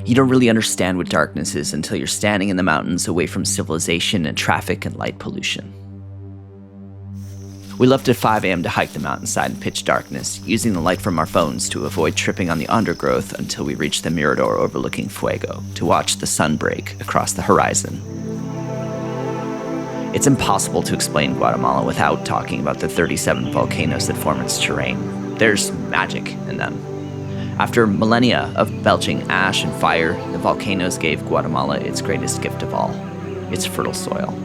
You don't really understand what darkness is until you're standing in the mountains away from civilization and traffic and light pollution. We left at 5 a.m. to hike the mountainside in pitch darkness, using the light from our phones to avoid tripping on the undergrowth until we reached the mirador overlooking Fuego to watch the sun break across the horizon. It's impossible to explain Guatemala without talking about the 37 volcanoes that form its terrain. There's magic in them. After millennia of belching ash and fire, the volcanoes gave Guatemala its greatest gift of all, its fertile soil.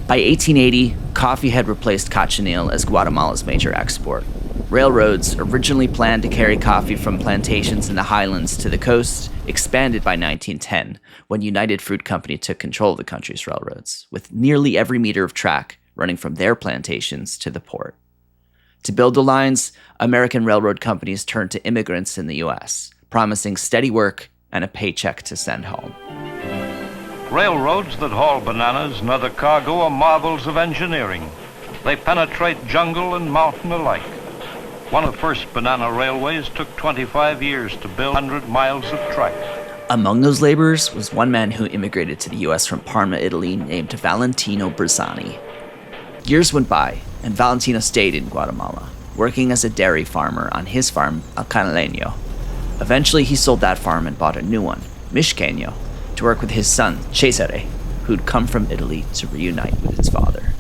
By 1880, coffee had replaced cochineal as Guatemala's major export. Railroads, originally planned to carry coffee from plantations in the highlands to the coast, expanded by 1910, when United Fruit Company took control of the country's railroads, with nearly every meter of track running from their plantations to the port. To build the lines, American railroad companies turned to immigrants in the U.S., promising steady work and a paycheck to send home. Railroads that haul bananas and other cargo are marvels of engineering. They penetrate jungle and mountain alike. One of the first banana railways took 25 years to build 100 miles of track. Among those laborers was one man who immigrated to the U.S. from Parma, Italy, named Valentino Bressani. Years went by, and Valentino stayed in Guatemala, working as a dairy farmer on his farm, El Canaleño. Eventually, he sold that farm and bought a new one, Mixqueño, to work with his son, Cesare, who'd come from Italy to reunite with his father.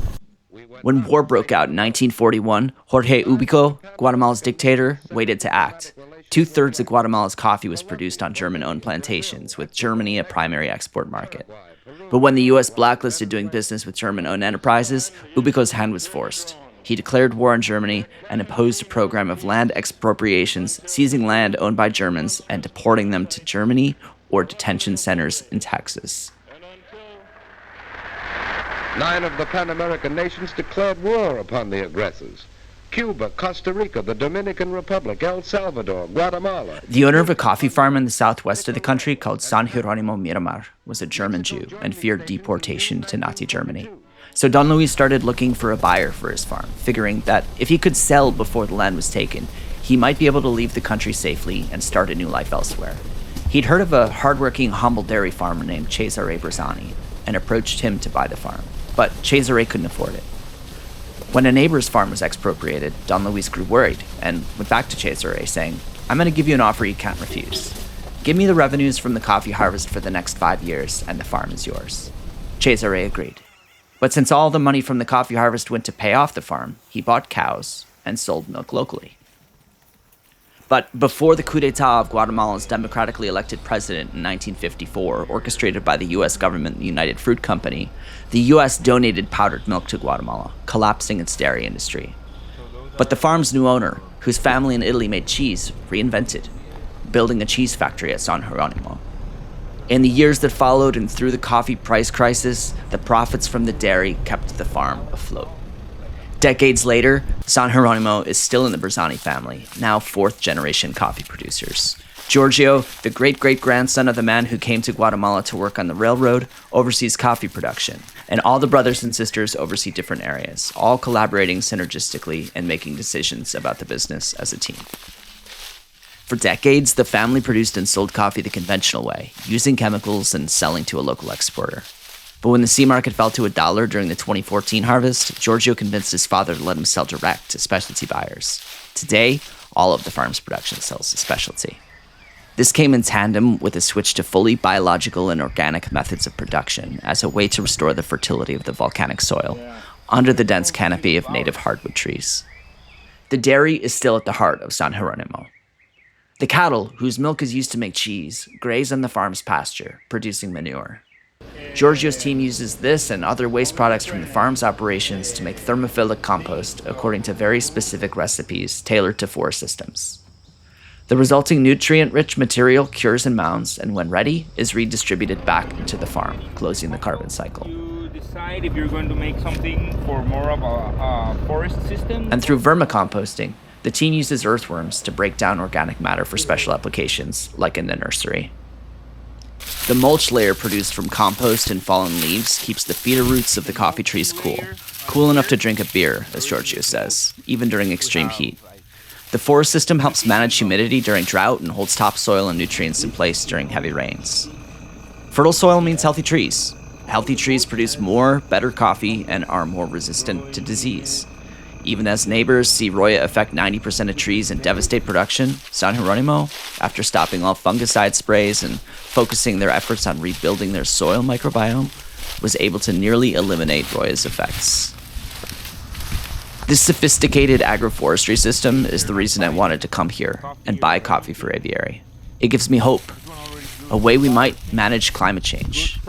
When war broke out in 1941, Jorge Ubico, Guatemala's dictator, waited to act. 2/3 of Guatemala's coffee was produced on German-owned plantations, with Germany a primary export market. But when the U.S. blacklisted doing business with German-owned enterprises, Ubico's hand was forced. He declared war on Germany and imposed a program of land expropriations, seizing land owned by Germans and deporting them to Germany or detention centers in Texas. 9 of the Pan American nations declared war upon the aggressors. Cuba, Costa Rica, the Dominican Republic, El Salvador, Guatemala. The owner of a coffee farm in the southwest of the country called San Jerónimo Miramar was a German Jew and feared deportation to Nazi Germany. So Don Luis started looking for a buyer for his farm, figuring that if he could sell before the land was taken, he might be able to leave the country safely and start a new life elsewhere. He'd heard of a hardworking, humble dairy farmer named Cesare Bressani and approached him to buy the farm, but Cesare couldn't afford it. When a neighbor's farm was expropriated, Don Luis grew worried and went back to Cesare saying, "I'm going to give you an offer you can't refuse. Give me the revenues from the coffee harvest for the next 5 years and the farm is yours." Cesare agreed. But since all the money from the coffee harvest went to pay off the farm, he bought cows and sold milk locally. But before the coup d'etat of Guatemala's democratically elected president in 1954, orchestrated by the U.S. government and the United Fruit Company, the U.S. donated powdered milk to Guatemala, collapsing its dairy industry. But the farm's new owner, whose family in Italy made cheese, reinvented, building a cheese factory at San Jerónimo. In the years that followed and through the coffee price crisis, the profits from the dairy kept the farm afloat. Decades later, San Jerónimo is still in the Bressani family, now 4th-generation coffee producers. Giorgio, the great-great-grandson of the man who came to Guatemala to work on the railroad, oversees coffee production, and all the brothers and sisters oversee different areas, all collaborating synergistically and making decisions about the business as a team. For decades, the family produced and sold coffee the conventional way, using chemicals and selling to a local exporter. But when the sea market fell to $1 during the 2014 harvest, Giorgio convinced his father to let him sell direct to specialty buyers. Today, all of the farm's production sells to specialty. This came in tandem with a switch to fully biological and organic methods of production as a way to restore the fertility of the volcanic soil under the dense canopy of native hardwood trees. The dairy is still at the heart of San Jerónimo. The cattle, whose milk is used to make cheese, graze on the farm's pasture, producing manure. Giorgio's team uses this and other waste products from the farm's operations to make thermophilic compost according to very specific recipes tailored to forest systems. The resulting nutrient-rich material cures in mounds and, when ready, is redistributed back into the farm, closing the carbon cycle. You decide if you're going to make something for more of a forest system. And through vermicomposting, the team uses earthworms to break down organic matter for special applications, like in the nursery. The mulch layer produced from compost and fallen leaves keeps the feeder roots of the coffee trees cool enough to drink a beer, as Giorgio says, even during extreme heat. The forest system helps manage humidity during drought and holds topsoil and nutrients in place during heavy rains. Fertile soil means healthy trees. Healthy trees produce more, better coffee and are more resistant to disease. Even as neighbors see Roya affect 90% of trees and devastate production, San Jerónimo, after stopping all fungicide sprays and focusing their efforts on rebuilding their soil microbiome, was able to nearly eliminate Roya's effects. This sophisticated agroforestry system is the reason I wanted to come here and buy coffee for AVIARY. It gives me hope, a way we might manage climate change.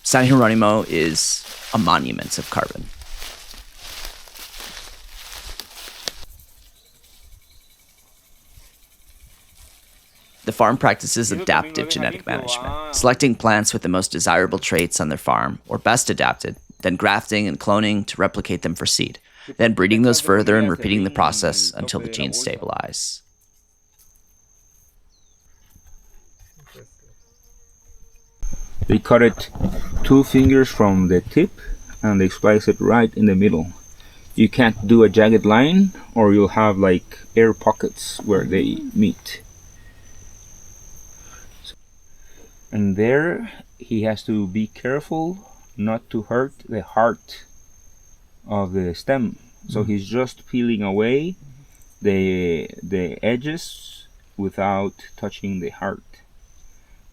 San Jerónimo is a monument of carbon. The farm practices adaptive genetic management, selecting plants with the most desirable traits on their farm, or best adapted, then grafting and cloning to replicate them for seed, then breeding those further and repeating the process until the genes stabilize. They cut it 2 fingers from the tip and they splice it right in the middle. You can't do a jagged line or you'll have like air pockets where they meet. And there he has to be careful not to hurt the heart of the stem. So he's just peeling away the edges without touching the heart.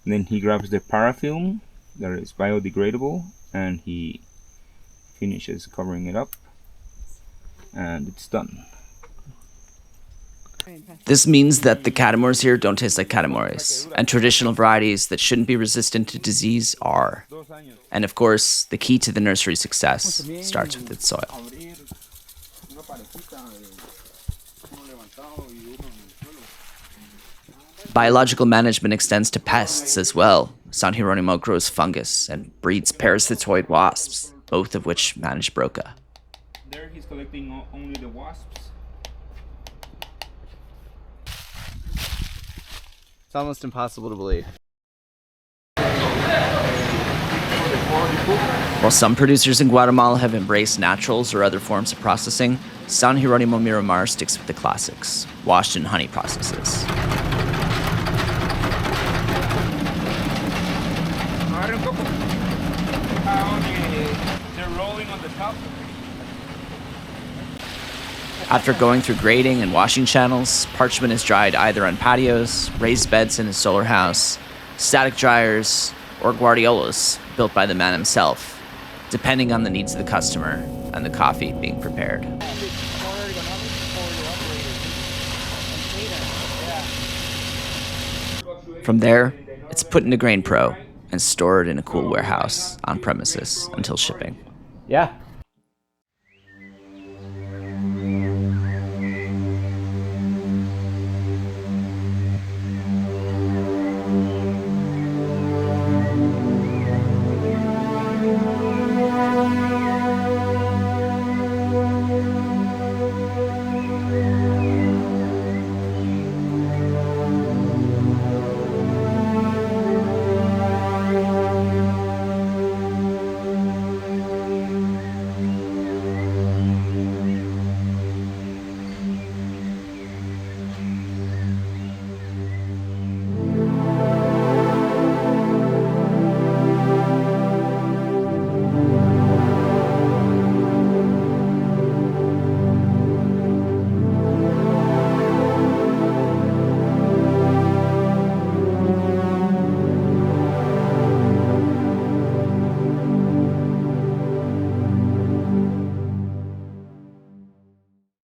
And then he grabs the parafilm that is biodegradable and he finishes covering it up and it's done. This means that the catamores here don't taste like catamores, and traditional varieties that shouldn't be resistant to disease are. And of course, the key to the nursery's success starts with its soil. Biological management extends to pests as well. San Jerónimo grows fungus and breeds parasitoid wasps, both of which manage broca. There he's collecting only the wasps. It's almost impossible to believe. While some producers in Guatemala have embraced naturals or other forms of processing, San Jerónimo Miramar sticks with the classics, washed in honey processes. They're rolling on the top. After going through grading and washing channels, parchment is dried either on patios, raised beds in his solar house, static dryers, or guardiolas built by the man himself, depending on the needs of the customer and the coffee being prepared. From there, it's put into Grain Pro and stored in a cool warehouse on premises until shipping. Yeah.